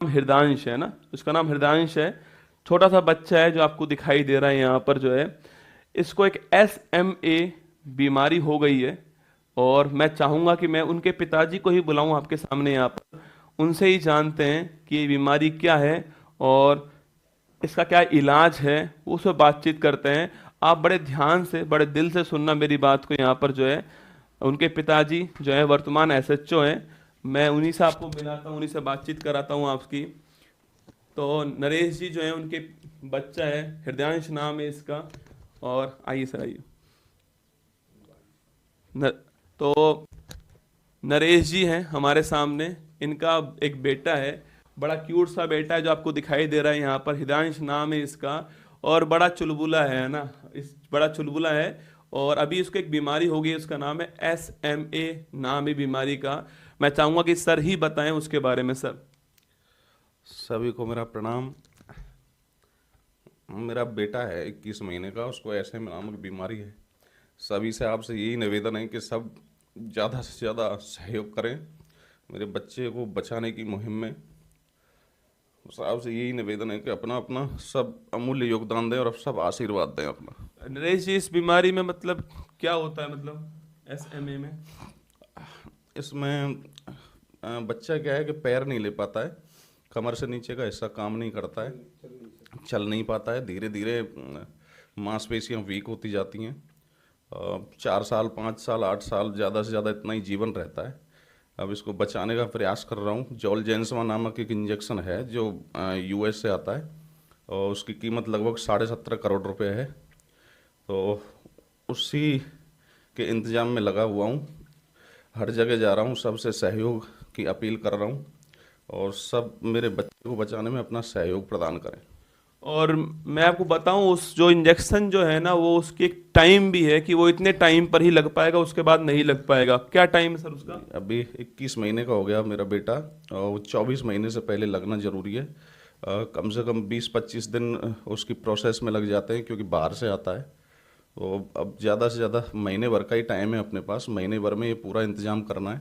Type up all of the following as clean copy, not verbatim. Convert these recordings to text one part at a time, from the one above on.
हृदयांश है ना, उसका नाम हृदयांश है। छोटा सा बच्चा है जो आपको दिखाई दे रहा है यहाँ पर जो है, इसको एक SMA बीमारी हो गई है। और मैं चाहूंगा कि मैं उनके पिताजी को ही बुलाऊं आपके सामने यहाँ पर, उनसे ही जानते हैं कि ये बीमारी क्या है और इसका क्या इलाज है, उस पर बातचीत करते हैं। आप बड़े ध्यान से, बड़े दिल से सुनना मेरी बात को यहाँ पर जो है। उनके पिताजी जो है वर्तमान SHO हैं। मैं उन्हीं से आपको मिलाता हूँ, उन्हीं से बातचीत कराता हूँ आपकी। तो नरेश जी जो है उनके बच्चा है, हृदयांश नाम है इसका। और आइए सर, आइए। न, तो नरेश जी हैं हमारे सामने, इनका एक बेटा है, बड़ा क्यूट सा बेटा है जो आपको दिखाई दे रहा है यहाँ पर, हृदयांश नाम है इसका। और बड़ा चुलबुला है ना, इस बड़ा चुलबुला है। और अभी इसको एक बीमारी हो गई है, उसका नाम है SMA नाम है बीमारी का। मैं चाहूंगा कि सर ही बताएं उसके बारे में। सर सभी को मेरा प्रणाम। मेरा बेटा है 21 महीने का, उसको ऐसे नामक बीमारी है। सभी से आपसे यही निवेदन है कि सब ज़्यादा से ज़्यादा सहयोग करें मेरे बच्चे को बचाने की मुहिम में। आपसे यही निवेदन है कि अपना अपना सब अमूल्य योगदान दें और सब आशीर्वाद दें अपना। नरेश जी, इस बीमारी में मतलब क्या होता है, मतलब SMA में? इसमें बच्चा क्या है कि पैर नहीं ले पाता है, कमर से नीचे का हिस्सा काम नहीं करता है, चल नहीं पाता है। धीरे धीरे मांसपेशियां वीक होती जाती हैं। 4 साल, 5 साल, 8 साल, ज़्यादा से ज़्यादा इतना ही जीवन रहता है। अब इसको बचाने का प्रयास कर रहा हूँ। जोलजेंसमा नामक एक इंजेक्शन है जो US से आता है और उसकी कीमत लगभग 17.5 करोड़ रुपए है। तो उसी के इंतज़ाम में लगा हुआ हूँ, हर जगह जा रहा हूँ, सबसे सहयोग की अपील कर रहा हूँ और सब मेरे बच्चे को बचाने में अपना सहयोग प्रदान करें। और मैं आपको बताऊं, उस जो इंजेक्शन जो है ना, वो उसकी एक टाइम भी है कि वो इतने टाइम पर ही लग पाएगा, उसके बाद नहीं लग पाएगा। क्या टाइम है सर उसका? अभी 21 महीने का हो गया मेरा बेटा और 24 महीने से पहले लगना ज़रूरी है। कम से कम 20-25 दिन उसकी प्रोसेस में लग जाते हैं क्योंकि बाहर से आता है। तो अब ज़्यादा से ज़्यादा महीने भर का ही टाइम है अपने पास। महीने भर में ये पूरा इंतज़ाम करना है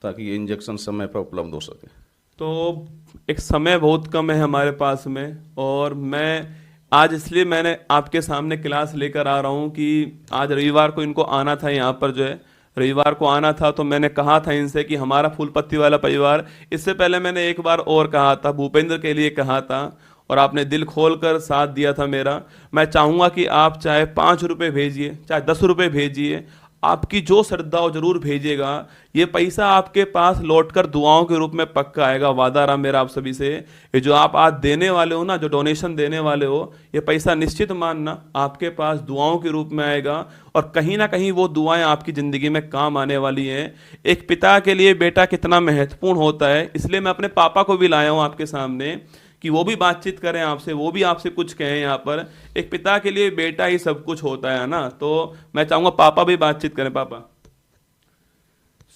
ताकि ये इंजेक्शन समय पर उपलब्ध हो सके। तो एक समय बहुत कम है हमारे पास में, और मैं आज इसलिए मैंने आपके सामने क्लास लेकर आ रहा हूँ कि आज रविवार को इनको आना था यहाँ पर जो है, रविवार को आना था। तो मैंने कहा था इनसे कि हमारा फूलपत्ती वाला परिवार, इससे पहले मैंने एक बार और कहा था, भूपेंद्र के लिए कहा था, और आपने दिल खोल कर साथ दिया था मेरा। मैं चाहूँगा कि आप चाहे 5 रुपये भेजिए, चाहे 10 रुपये भेजिए, आपकी जो श्रद्धा हो जरूर भेजिएगा। ये पैसा आपके पास लौटकर दुआओं के रूप में पक्का आएगा, वादा रहा मेरा आप सभी से। ये जो आप आज देने वाले हो ना, जो डोनेशन देने वाले हो, ये पैसा निश्चित मानना आपके पास दुआओं के रूप में आएगा, और कहीं ना कहीं वो दुआएं आपकी ज़िंदगी में काम आने वाली हैं। एक पिता के लिए बेटा कितना महत्वपूर्ण होता है, इसलिए मैं अपने पापा को भी लाया हूँ आपके सामने कि वो भी बातचीत करें आपसे, वो भी आपसे कुछ कहें यहाँ पर। एक पिता के लिए बेटा ही सब कुछ होता है ना। तो मैं चाहूंगा पापा भी बातचीत करें। पापा।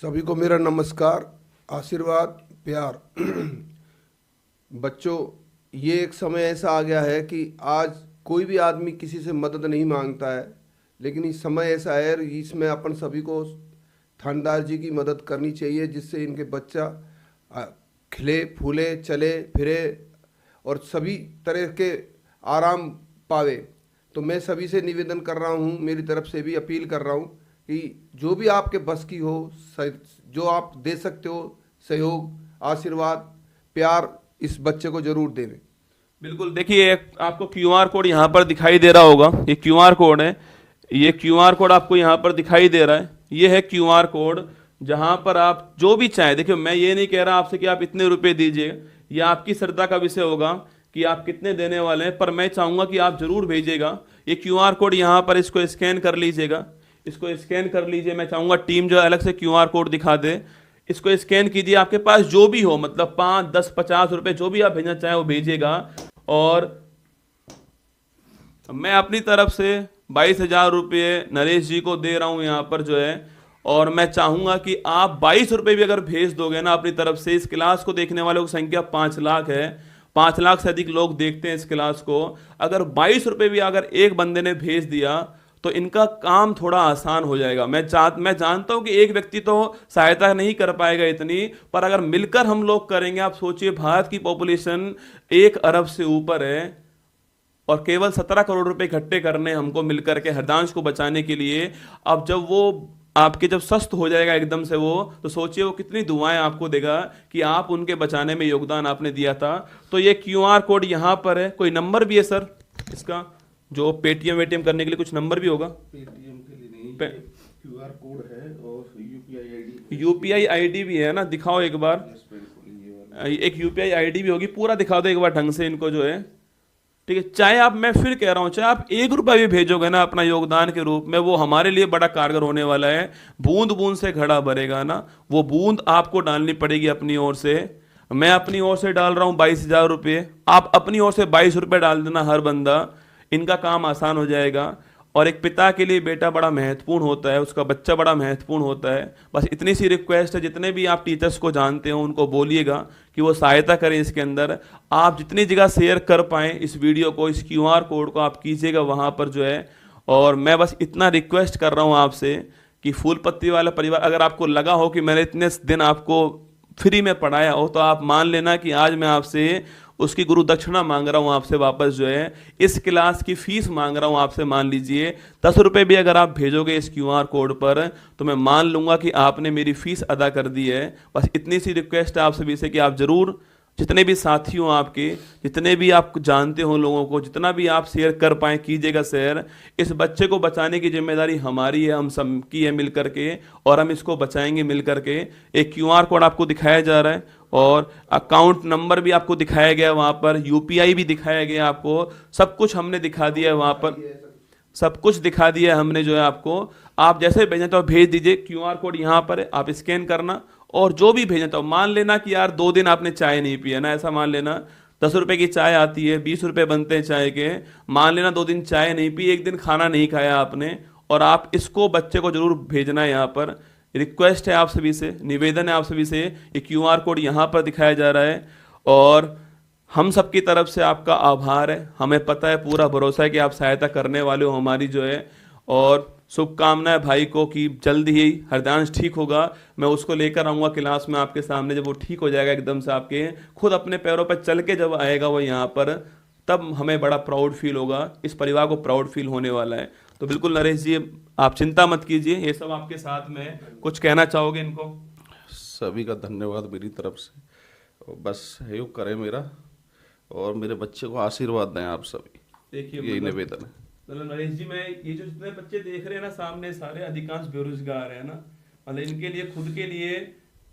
सभी को मेरा नमस्कार, आशीर्वाद, प्यार। बच्चों, ये एक समय ऐसा आ गया है कि आज कोई भी आदमी किसी से मदद नहीं मांगता है, लेकिन इस समय ऐसा है, इसमें अपन सभी को थानेदार जी की मदद करनी चाहिए, जिससे इनके बच्चा खिले फूले, चले फिरे और सभी तरह के आराम पावे। तो मैं सभी से निवेदन कर रहा हूँ, मेरी तरफ से भी अपील कर रहा हूँ कि जो भी आपके बस की हो, जो आप दे सकते हो सहयोग, आशीर्वाद, प्यार, इस बच्चे को जरूर देवें। बिल्कुल। देखिए, आपको QR कोड यहाँ पर दिखाई दे रहा होगा, ये QR कोड है। ये QR कोड आपको यहाँ पर दिखाई दे रहा है, ये है QR कोड, जहाँ पर आप जो भी चाहें। देखिए, मैं ये नहीं कह रहा आपसे कि आप इतने रुपए दीजिए, यह आपकी श्रद्धा का विषय होगा कि आप कितने देने वाले हैं, पर मैं चाहूँगा कि आप जरूर भेजिएगा। ये QR कोड यहाँ पर, इसको स्कैन कर लीजिएगा, इसको स्कैन कर लीजिए। मैं चाहूँगा टीम जो अलग से QR कोड दिखा दे, इसको स्कैन कीजिए। आपके पास जो भी हो, मतलब 5, 10, 50 रुपए जो भी आप भेजना चाहें वो भेजिएगा। और मैं अपनी तरफ से 22,000 रुपये नरेश जी को दे रहा हूँ यहाँ पर जो है। और मैं चाहूंगा कि आप 22 रुपये भी अगर भेज दोगे ना अपनी तरफ से, इस क्लास को देखने वालों की संख्या 5 लाख है, 5 लाख से अधिक लोग देखते हैं इस क्लास को। अगर 22 रुपये भी अगर एक बंदे ने भेज दिया तो इनका काम थोड़ा आसान हो जाएगा। मैं जानता हूं कि एक व्यक्ति तो सहायता नहीं कर पाएगा इतनी, पर अगर मिलकर हम लोग करेंगे, आप सोचिए भारत की पॉपुलेशन 1 अरब से ऊपर है और केवल 17 करोड़ रुपए इकट्ठे करने हमको मिलकर के हरदांश को बचाने के लिए। अब जब वो आपके जब स्वस्थ हो जाएगा एकदम से वो, तो सोचिए वो कितनी दुआएं आपको देगा कि आप उनके बचाने में योगदान आपने दिया था। तो ये क्यूआर कोड यहाँ पर है। कोई नंबर भी है सर इसका, जो पेटीएम वेटीएम करने के लिए कुछ नंबर भी होगा? पेटीएम के लिए नहीं, क्यूआर कोड है और यूपीआई आईडी। यूपीआई आईडी भी है ना, दिखाओ एक बार। एक यूपीआई आईडी भी होगी, पूरा दिखा दो एक बार ढंग से इनको जो है, ठीक है। चाहे आप, मैं फिर कह रहा हूं, चाहे आप 1 रुपया भी भेजोगे ना अपना योगदान के रूप में, वो हमारे लिए बड़ा कारगर होने वाला है। बूंद बूंद से घड़ा भरेगा ना, वो बूंद आपको डालनी पड़ेगी अपनी ओर से। मैं अपनी ओर से डाल रहा हूं 22,000 रुपये, आप अपनी ओर से 22 रुपये डाल देना हर बंदा, इनका काम आसान हो जाएगा। और एक पिता के लिए बेटा बड़ा महत्वपूर्ण होता है, उसका बच्चा बड़ा महत्वपूर्ण होता है। बस इतनी सी रिक्वेस्ट है, जितने भी आप टीचर्स को जानते हो उनको बोलिएगा कि वो सहायता करें इसके अंदर। आप जितनी जगह शेयर कर पाएँ इस वीडियो को, इस क्यूआर कोड को आप कीजिएगा वहाँ पर जो है। और मैं बस इतना रिक्वेस्ट कर रहा हूँ आपसे कि फूल पत्ती वाला परिवार, अगर आपको लगा हो कि मैंने इतने दिन आपको फ्री में पढ़ाया हो, तो आप मान लेना कि आज मैं आपसे उसकी गुरु दक्षिणा मांग रहा हूं आपसे वापस जो है, इस क्लास की फीस मांग रहा हूं आपसे। मान लीजिए 10 रुपये भी अगर आप भेजोगे इस क्यूआर कोड पर, तो मैं मान लूंगा कि आपने मेरी फीस अदा कर दी है। बस इतनी सी रिक्वेस्ट है आप सभी से कि आप जरूर, जितने भी साथी हो आपके, जितने भी आप जानते हो लोगों को, जितना भी आप शेयर कर पाए कीजिएगा शेयर। इस बच्चे को बचाने की जिम्मेदारी हमारी है, हम सब की है मिल करके, और हम इसको बचाएंगे मिल करके। एक क्यूआर कोड आपको दिखाया जा रहा है और अकाउंट नंबर भी आपको दिखाया गया वहाँ पर, यूपीआई भी दिखाया गया आपको, सब कुछ हमने दिखा दिया है वहाँ पर, सब कुछ दिखा दिया है हमने जो है आपको। आप जैसे भेजें तो भेज दीजिए, क्यूआर कोड यहाँ पर है, आप स्कैन करना और जो भी भेजें। तो मान लेना कि यार 2 दिन आपने चाय नहीं पिया ना, ऐसा मान लेना 10 रुपए की चाय आती है, 20 रुपए बनते हैं चाय के। मान लेना 2 दिन चाय नहीं पी, 1 दिन खाना नहीं खाया आपने, और आप इसको बच्चे को जरूर भेजना है यहाँ पर। रिक्वेस्ट है आप सभी से, निवेदन है आप सभी से। ये क्यूआर कोड यहाँ पर दिखाया जा रहा है और हम सब की तरफ से आपका आभार है। हमें पता है, पूरा भरोसा है कि आप सहायता करने वाले हो हमारी जो है। और शुभकामनाएं भाई को कि जल्द ही हरदांश ठीक होगा। मैं उसको लेकर आऊँगा क्लास में आपके सामने, जब वो ठीक हो जाएगा एकदम से, आपके खुद अपने पैरों पर चल के जब आएगा वो यहाँ पर, तब हमें बड़ा प्राउड फील होगा, इस परिवार को प्राउड फील होने वाला है। तो बिल्कुल नरेश जी, आप चिंता मत कीजिए, ये सब आपके साथ में है। कुछ कहना चाहोगे इनको? सभी का धन्यवाद मेरी तरफ से, और बस सहयोग करें मेरा, और मेरे बच्चे को आशीर्वाद दें आप सभी। देखिए यही निवेदन है। मतलब नरेश जी, मैं ये जो जितने बच्चे देख रहे हैं ना सामने, सारे अधिकांश बेरोजगार है ना। मतलब इनके लिए, खुद के लिए,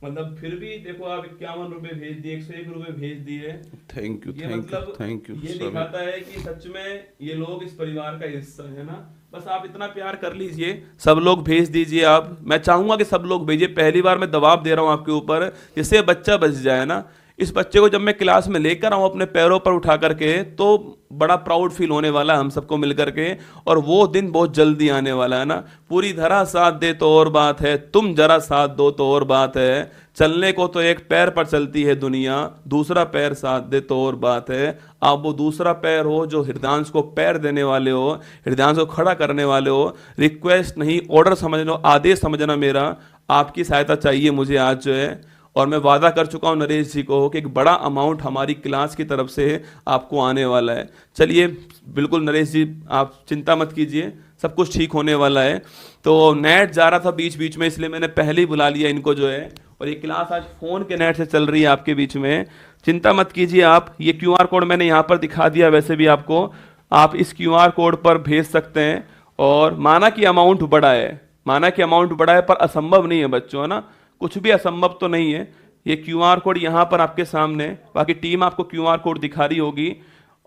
मतलब फिर भी देखो आप 51 रुपए भेज दिए, 101 रुपए भेज दिए। थैंक यू, ये थैंक यू, मतलब थैंक यू। ये दिखाता है कि सच में ये लोग इस परिवार का हिस्सा है ना। बस आप इतना प्यार कर लीजिए, सब लोग भेज दीजिए आप। मैं चाहूंगा कि सब लोग भेजिए, पहली बार मैं दबाव दे रहा हूँ आपके ऊपर, जिससे बच्चा बच जाए ना। इस बच्चे को जब मैं क्लास में लेकर आऊँ अपने पैरों पर उठा करके, तो बड़ा प्राउड फील होने वाला है हम सबको मिल करके। और वो दिन बहुत जल्दी आने वाला है ना। पूरी धरा साथ दे तो और बात है, तुम जरा साथ दो तो और बात है। चलने को तो एक पैर पर चलती है दुनिया, दूसरा पैर साथ दे तो और बात है। आप वो दूसरा पैर हो जो हृदयांश को पैर देने वाले हो, हृदयांश को खड़ा करने वाले हो। रिक्वेस्ट नहीं, ऑर्डर समझ लो, आदेश समझना मेरा। आपकी सहायता चाहिए मुझे आज जो है। और मैं वादा कर चुका हूं नरेश जी को कि एक बड़ा अमाउंट हमारी क्लास की तरफ से आपको आने वाला है। चलिए बिल्कुल नरेश जी, आप चिंता मत कीजिए, सब कुछ ठीक होने वाला है। तो नेट जा रहा था बीच बीच में, इसलिए मैंने पहले ही बुला लिया इनको जो है। और ये क्लास आज फ़ोन के नेट से चल रही है आपके बीच में। चिंता मत कीजिए आप। ये क्यूआर कोड मैंने यहाँ पर दिखा दिया, वैसे भी आपको, आप इस क्यूआर कोड पर भेज सकते हैं। और माना कि अमाउंट बड़ा है, माना कि अमाउंट बड़ा है, पर असंभव नहीं है बच्चों, है ना। कुछ भी असंभव तो नहीं है। ये क्यूआर कोड यहाँ पर आपके सामने, बाकी टीम आपको क्यूआर कोड दिखा रही होगी।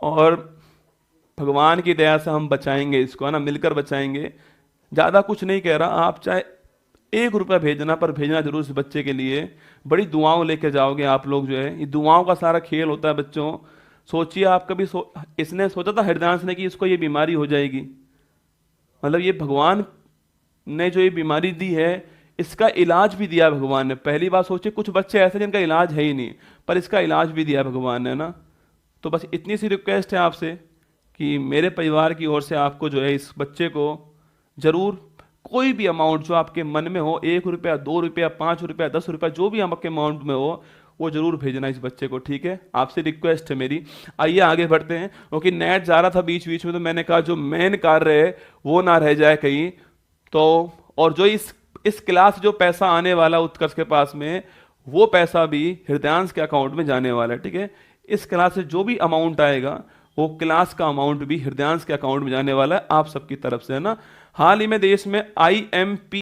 और भगवान की दया से हम बचाएंगे इसको, है ना, मिलकर बचाएंगे। ज़्यादा कुछ नहीं कह रहा, आप चाहे 1 रुपया भेजना, पर भेजना जरूर इस बच्चे के लिए। बड़ी दुआओं लेके जाओगे आप लोग जो है। ये दुआओं का सारा खेल होता है बच्चों। सोचिए आप कभी इसने सोचा था हृदयांश ने कि इसको ये बीमारी हो जाएगी? मतलब ये भगवान ने जो ये बीमारी दी है, इसका इलाज भी दिया भगवान ने। पहली बात सोचिए, कुछ बच्चे ऐसे जिनका इलाज है ही नहीं, पर इसका इलाज भी दिया भगवान ने ना। तो बस इतनी सी रिक्वेस्ट है आपसे कि मेरे परिवार की ओर से आपको जो है इस बच्चे को जरूर कोई भी अमाउंट जो आपके मन में हो, 1 रुपया, 2 रुपया, 5 रुपया, 10 रुपया, जो भी आपके अमाउंट में हो, वो जरूर भेजना इस बच्चे को, ठीक है। आपसे रिक्वेस्ट है मेरी। आइए आगे बढ़ते हैं, क्योंकि नेट जा रहा था बीच बीच में, तो मैंने कहा जो मेन कार्य है वो ना रह जाए कहीं। तो और जो इस क्लास से जो पैसा आने वाला उत्कर्ष के पास में, वो पैसा भी हृदयांश के अकाउंट में जाने वाला है, ठीक है। इस क्लास से जो भी अमाउंट आएगा वो क्लास का अमाउंट भी हृदयांश के अकाउंट में जाने वाला है, आप सबकी तरफ से, है ना। हाल ही में देश में IMP